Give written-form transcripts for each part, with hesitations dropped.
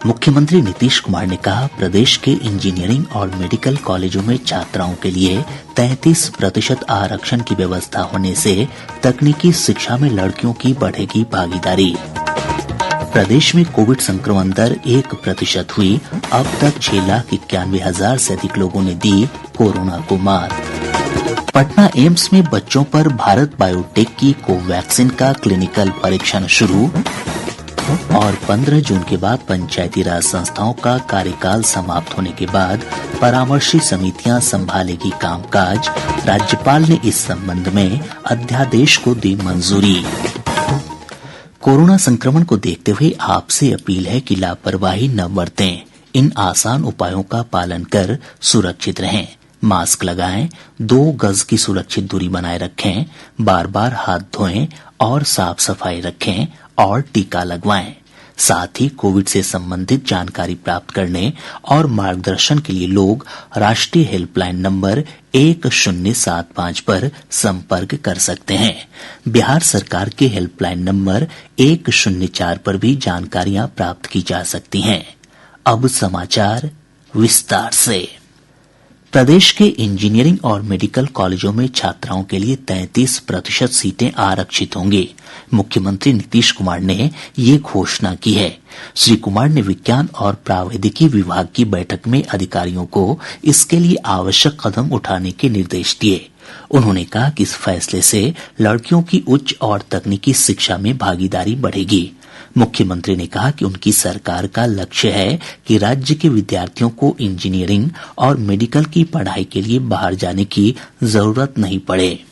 मुख्यमंत्री नीतीश कुमार ने कहा, प्रदेश के इंजीनियरिंग और मेडिकल कॉलेजों में छात्राओं के लिए 33% आरक्षण की व्यवस्था होने से तकनीकी शिक्षा में लड़कियों की बढ़ेगी भागीदारी। प्रदेश में कोविड संक्रमण दर 1% हुई। अब तक 6,91,000 से अधिक लोगों ने दी कोरोना को मात। पटना एम्स में बच्चों पर भारत बायोटेक की कोवैक्सीन का क्लिनिकल परीक्षण शुरू। और 15 जून के बाद पंचायती राज संस्थाओं का कार्यकाल समाप्त होने के बाद परामर्शी समितियां संभालेगी कामकाज। राज्यपाल ने इस संबंध में अध्यादेश को दी मंजूरी। कोरोना संक्रमण को देखते हुए आपसे अपील है कि लापरवाही न बरतें। इन आसान उपायों का पालन कर सुरक्षित रहें। मास्क लगाएं, 2 गज की सुरक्षित दूरी बनाए रखें, बार-बार हाथ धोएं और साफ सफाई रखें और टीका लगवाएं। साथ ही कोविड से संबंधित जानकारी प्राप्त करने और मार्गदर्शन के लिए लोग राष्ट्रीय हेल्पलाइन नंबर 1075 पर संपर्क कर सकते हैं। बिहार सरकार के हेल्पलाइन नंबर 104 पर भी जानकारियां प्राप्त की जा सकती हैं। अब समाचार विस्तार से। प्रदेश के इंजीनियरिंग और मेडिकल कॉलेजों में छात्राओं के लिए 33% सीटें आरक्षित होंगी। मुख्यमंत्री नीतीश कुमार ने ये घोषणा की है। श्री कुमार ने विज्ञान और प्रावैधिकी विभाग की बैठक में अधिकारियों को इसके लिए आवश्यक कदम उठाने के निर्देश दिए। उन्होंने कहा कि इस फैसले से लड़कियों की उच्च और तकनीकी शिक्षा में भागीदारी बढ़ेगी। मुख्यमंत्री ने कहा कि उनकी सरकार का लक्ष्य है कि राज्य के विद्यार्थियों को इंजीनियरिंग और मेडिकल की पढ़ाई के लिए बाहर जाने की जरूरत नहीं पड़े।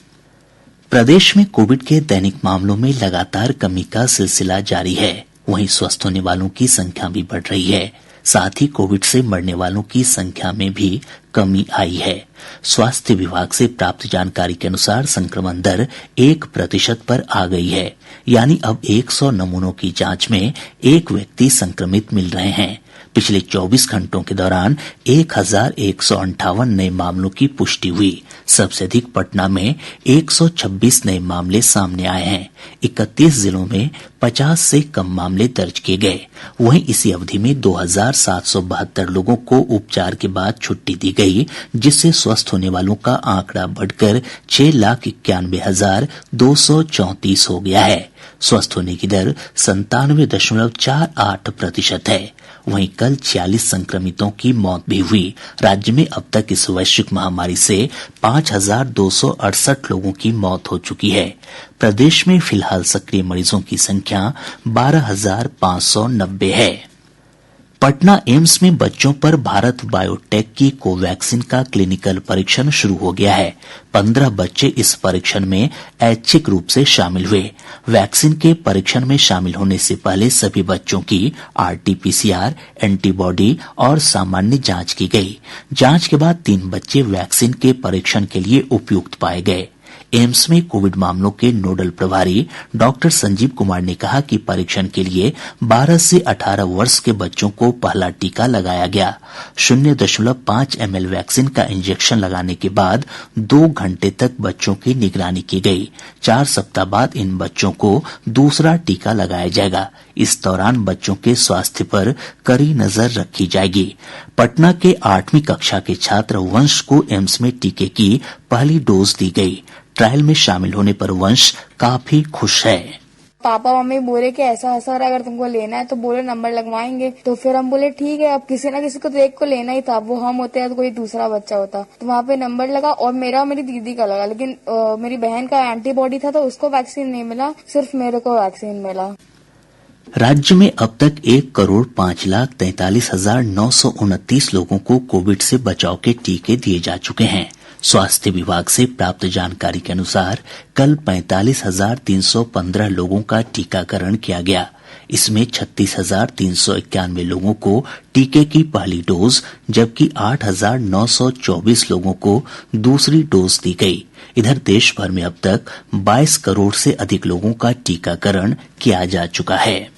प्रदेश में कोविड के दैनिक मामलों में लगातार कमी का सिलसिला जारी है। वहीं स्वस्थ होने वालों की संख्या भी बढ़ रही है। साथ ही कोविड से मरने वालों की संख्या में भी कमी आई है। स्वास्थ्य विभाग से प्राप्त जानकारी के अनुसार संक्रमण दर 1% पर आ गई है, यानी अब 100 नमूनों की जांच में 1 व्यक्ति संक्रमित मिल रहे हैं। पिछले 24 घंटों के दौरान 1,158 नए मामलों की पुष्टि हुई। सबसे अधिक पटना में 126 नए मामले सामने आए हैं। 31 जिलों में 50 से कम मामले दर्ज किए गए। वहीं इसी अवधि में 2,772 लोगों को उपचार के बाद छुट्टी दी गई, जिससे स्वस्थ होने वालों का आंकड़ा बढ़कर 6,91,234 हो गया है। स्वस्थ होने की दर 97.48% है। वहीं कल 46 संक्रमितों की मौत भी हुई। राज्य में अब तक इस वैश्विक महामारी से 5,268 लोगों की मौत हो चुकी है। प्रदेश में फिलहाल सक्रिय मरीजों की संख्या 12,590 है। पटना एम्स में बच्चों पर भारत बायोटेक की कोवैक्सीन का क्लिनिकल परीक्षण शुरू हो गया है। 15 बच्चे इस परीक्षण में ऐच्छिक रूप से शामिल हुए। वैक्सीन के परीक्षण में शामिल होने से पहले सभी बच्चों की आरटी-पीसीआर, एंटीबॉडी और सामान्य जांच की गई। जांच के बाद 3 बच्चे वैक्सीन के परीक्षण के लिए उपयुक्त पाए गए। एम्स में कोविड मामलों के नोडल प्रभारी डॉक्टर संजीव कुमार ने कहा कि परीक्षण के लिए 12 से 18 वर्ष के बच्चों को पहला टीका लगाया गया। 0.5 ml वैक्सीन का इंजेक्शन लगाने के बाद 2 घंटे तक बच्चों की निगरानी की गई। 4 सप्ताह बाद इन बच्चों को दूसरा टीका लगाया जाएगा। इस दौरान बच्चों के स्वास्थ्य पर कड़ी नजर रखी जाएगी। पटना के 8वीं कक्षा के छात्र वंश को एम्स में टीके की पहली डोज दी गई। ट्रायल में शामिल होने पर वंश काफी खुश है। पापा मम्मी बोले कि ऐसा असर अगर तुमको लेना है तो बोले नंबर लगवाएंगे। तो फिर हम बोले ठीक है, अब किसी ना किसी को तो एक को लेना ही था। वो हम होते हैं तो कोई दूसरा बच्चा होता। तो वहाँ पे नंबर लगा और मेरा और मेरी दीदी का लगा, लेकिन मेरी बहन का एंटीबॉडी था तो उसको वैक्सीन नहीं मिला, सिर्फ मेरे को वैक्सीन मिला। राज्य में अब तक 1,43,43,929 लोगों को कोविड से बचाव के टीके दिए जा चुके हैं। स्वास्थ्य विभाग से प्राप्त जानकारी के अनुसार कल 45,315 लोगों का टीकाकरण किया गया। इसमें 36,391 लोगों को टीके की पहली डोज जबकि 8,924 लोगों को दूसरी डोज दी गई। इधर देश भर में अब तक 22 करोड़ से अधिक लोगों का टीकाकरण किया जा चुका है।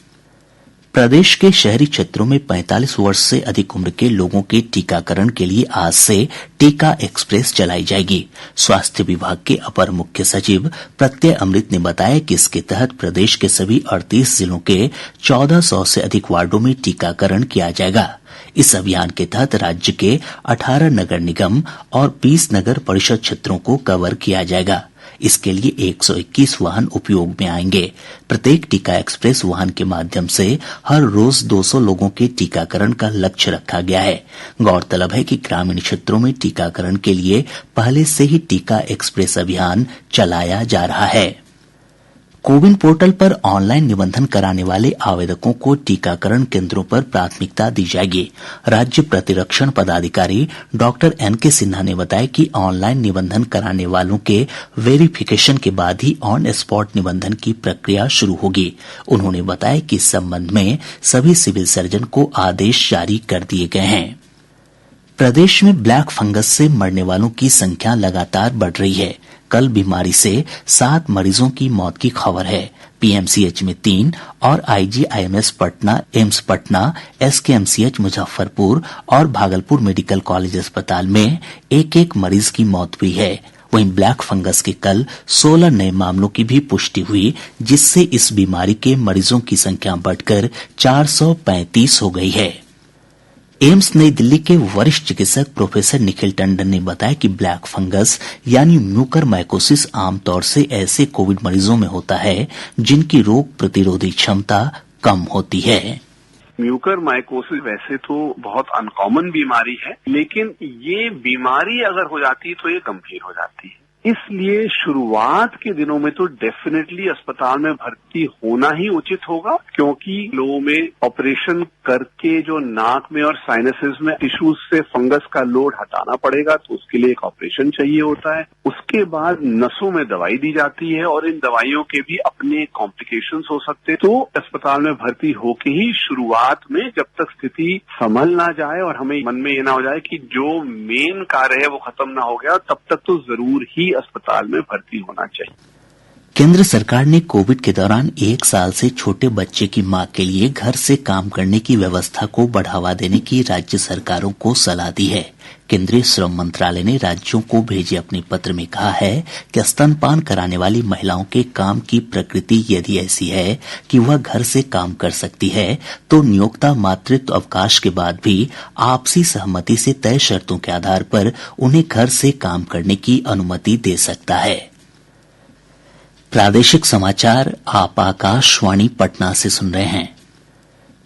प्रदेश के शहरी क्षेत्रों में 45 वर्ष से अधिक उम्र के लोगों के टीकाकरण के लिए आज से टीका एक्सप्रेस चलाई जाएगी। स्वास्थ्य विभाग के अपर मुख्य सचिव प्रत्यय अमृत ने बताया कि इसके तहत प्रदेश के सभी 38 जिलों के 1400 से अधिक वार्डों में टीकाकरण किया जाएगा। इस अभियान के तहत राज्य के 18 नगर निगम और 20 नगर परिषद क्षेत्रों को कवर किया जाएगा। इसके लिए 121 वाहन उपयोग में आएंगे। प्रत्येक टीका एक्सप्रेस वाहन के माध्यम से हर रोज 200 लोगों के टीकाकरण का लक्ष्य रखा गया है। गौरतलब है कि ग्रामीण क्षेत्रों में टीकाकरण के लिए पहले से ही टीका एक्सप्रेस अभियान चलाया जा रहा है। कोविन पोर्टल पर ऑनलाइन निबंधन कराने वाले आवेदकों को टीकाकरण केंद्रों पर प्राथमिकता दी जाएगी। राज्य प्रतिरक्षण पदाधिकारी डॉक्टर एन.के. सिन्हा ने बताया कि ऑनलाइन निबंधन कराने वालों के वेरिफिकेशन के बाद ही ऑन स्पॉट निबंधन की प्रक्रिया शुरू होगी। उन्होंने बताया कि इस संबंध में सभी सिविल सर्जन को आदेश जारी कर दिए गए हैं। प्रदेश में ब्लैक फंगस से मरने वालों की संख्या लगातार बढ़ रही है। कल बीमारी से 7 मरीजों की मौत की खबर है। पीएमसीएच में 3 और IGIMS Patna, AIIMS Patna, SKMCH Muzaffarpur और भागलपुर मेडिकल कॉलेज अस्पताल में एक मरीज की मौत हुई है। वहीं ब्लैक फंगस के कल 16 नए मामलों की भी पुष्टि हुई, जिससे इस बीमारी के मरीजों की संख्या बढ़कर 435 हो गई है। एम्स नई दिल्ली के वरिष्ठ चिकित्सक प्रोफेसर निखिल टंडन ने बताया कि ब्लैक फंगस यानी म्यूकरमाइकोसिस आमतौर से ऐसे कोविड मरीजों में होता है जिनकी रोग प्रतिरोधी क्षमता कम होती है। म्यूकरमाइकोसिस वैसे तो बहुत अनकॉमन बीमारी है, लेकिन ये बीमारी अगर हो जाती है तो ये गंभीर हो जाती है। इसलिए शुरुआत के दिनों में तो डेफिनेटली अस्पताल में भर्ती होना ही उचित होगा, क्योंकि लोगों में ऑपरेशन करके जो नाक में और साइनसेस में टिश्यूज से फंगस का लोड हटाना पड़ेगा, तो उसके लिए एक ऑपरेशन चाहिए होता है। उसके बाद नसों में दवाई दी जाती है और इन दवाइयों के भी अपने कॉम्प्लिकेशंस हो सकते हैं। तो अस्पताल में भर्ती होके ही शुरुआत में, जब तक स्थिति संभल ना जाए और हमें मन में ये ना हो जाए कि जो मेन कार्य है वो खत्म ना हो गया, तब तक तो जरूर ही अस्पताल में भर्ती होना चाहिए। केंद्र सरकार ने कोविड के दौरान 1 साल से छोटे बच्चे की मां के लिए घर से काम करने की व्यवस्था को बढ़ावा देने की राज्य सरकारों को सलाह दी है। केंद्रीय श्रम मंत्रालय ने राज्यों को भेजे अपने पत्र में कहा है कि स्तनपान कराने वाली महिलाओं के काम की प्रकृति यदि ऐसी है कि वह घर से काम कर सकती है, तो नियोक्ता मातृत्व अवकाश के बाद भी आपसी सहमति से तय शर्तों के आधार पर उन्हें घर से काम करने की अनुमति दे सकता है। प्रादेशिक समाचार आप आकाशवाणी पटना से सुन रहे हैं।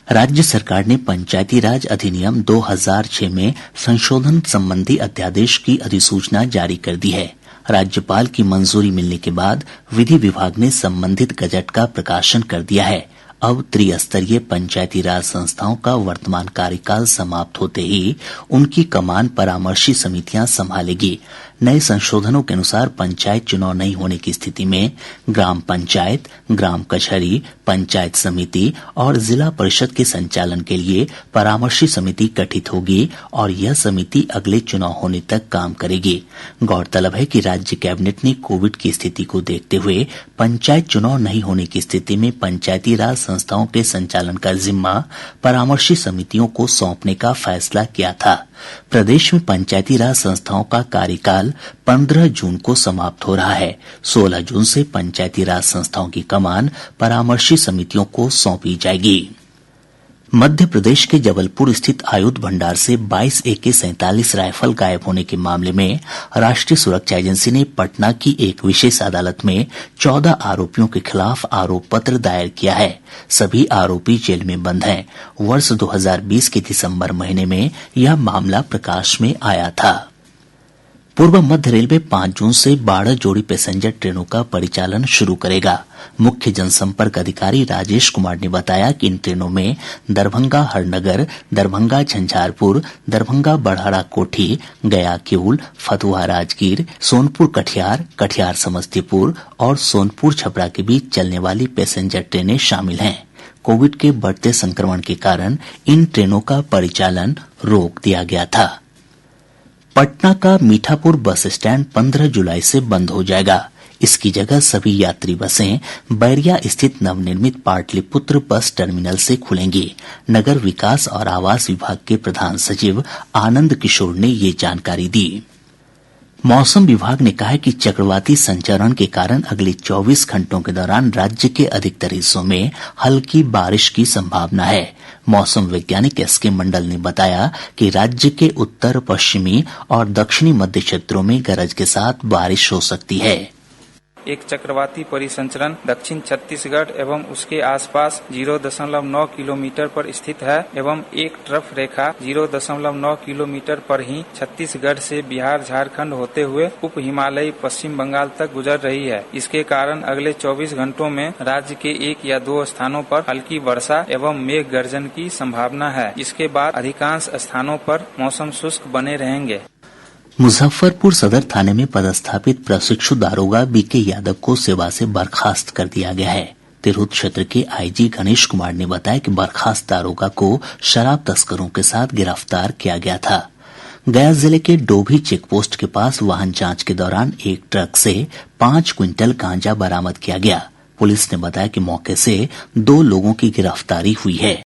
राज्य सरकार ने पंचायती राज अधिनियम 2006 में संशोधन संबंधी अध्यादेश की अधिसूचना जारी कर दी है। राज्यपाल की मंजूरी मिलने के बाद विधि विभाग ने संबंधित गजट का प्रकाशन कर दिया है। अब त्रिस्तरीय पंचायती राज संस्थाओं का वर्तमान कार्यकाल समाप्त होते ही उनकी कमान परामर्शी समितियां संभालेगी। नए संशोधनों के अनुसार पंचायत चुनाव नहीं होने की स्थिति में ग्राम पंचायत, ग्राम कचहरी, पंचायत समिति और जिला परिषद के संचालन के लिए परामर्शी समिति गठित होगी और यह समिति अगले चुनाव होने तक काम करेगी। गौरतलब है कि राज्य कैबिनेट ने कोविड की स्थिति को देखते हुए पंचायत चुनाव नहीं होने की स्थिति में पंचायती राज संस्थाओं के संचालन का जिम्मा परामर्शी समितियों को सौंपने का फैसला किया था। प्रदेश में पंचायती राज संस्थाओं का कार्यकाल 15 जून को समाप्त हो रहा है। 16 जून से पंचायती राज संस्थाओं की कमान परामर्शी समितियों को सौंपी जाएगी। मध्य प्रदेश के जबलपुर स्थित आयुध भंडार से 22 AK-47 राइफल गायब होने के मामले में राष्ट्रीय सुरक्षा एजेंसी ने पटना की एक विशेष अदालत में 14 आरोपियों के खिलाफ आरोप पत्र दायर किया है। सभी आरोपी जेल में बंद हैं। वर्ष 2020 के दिसंबर महीने में यह मामला प्रकाश में आया था। पूर्व मध्य रेलवे 5 जून से 12 जोड़ी पैसेंजर ट्रेनों का परिचालन शुरू करेगा। मुख्य जनसंपर्क अधिकारी राजेश कुमार ने बताया कि इन ट्रेनों में दरभंगा हरनगर, दरभंगा झंझारपुर, दरभंगा बड़हरा कोठी, गया किऊल, फतुहा राजगीर, सोनपुर कटिहार, कटिहार समस्तीपुर और सोनपुर छपरा के बीच चलने वाली पैसेंजर ट्रेनें शामिल हैं। कोविड के बढ़ते संक्रमण के कारण इन ट्रेनों का परिचालन रोक दिया गया था। पटना का मीठापुर बस स्टैंड 15 जुलाई से बंद हो जाएगा। इसकी जगह सभी यात्री बसें बैरिया स्थित नवनिर्मित पाटलिपुत्र बस टर्मिनल से खुलेंगी। नगर विकास और आवास विभाग के प्रधान सचिव आनंद किशोर ने ये जानकारी दी। मौसम विभाग ने कहा है कि चक्रवाती संचरण के कारण अगले 24 घंटों के दौरान राज्य के अधिकतर हिस्सों में हल्की बारिश की संभावना है। मौसम वैज्ञानिक एसके मंडल ने बताया कि राज्य के उत्तर पश्चिमी और दक्षिणी मध्य क्षेत्रों में गरज के साथ बारिश हो सकती है। एक चक्रवाती परिसंचरण दक्षिण छत्तीसगढ़ एवं उसके आसपास 0.9 किलोमीटर पर स्थित है एवं एक ट्रफ रेखा 0.9 किलोमीटर पर ही छत्तीसगढ़ से बिहार झारखंड होते हुए उप हिमालयी पश्चिम बंगाल तक गुजर रही है। इसके कारण अगले 24 घंटों में राज्य के 1 या 2 स्थानों पर हल्की वर्षा एवं मेघ गर्जन की संभावना है। इसके बाद अधिकांश स्थानों पर मौसम शुष्क बने रहेंगे। मुजफ्फरपुर सदर थाने में पदस्थापित प्रशिक्षु दारोगा बीके यादव को सेवा से बर्खास्त कर दिया गया है। तिरहुत क्षेत्र के आईजी गणेश कुमार ने बताया कि बर्खास्त दारोगा को शराब तस्करों के साथ गिरफ्तार किया गया था। गया जिले के डोभी चेकपोस्ट के पास वाहन जांच के दौरान एक ट्रक से 5 क्विंटल गांजा बरामद किया गया। पुलिस ने बताया कि मौके से 2 लोगों की गिरफ्तारी हुई है।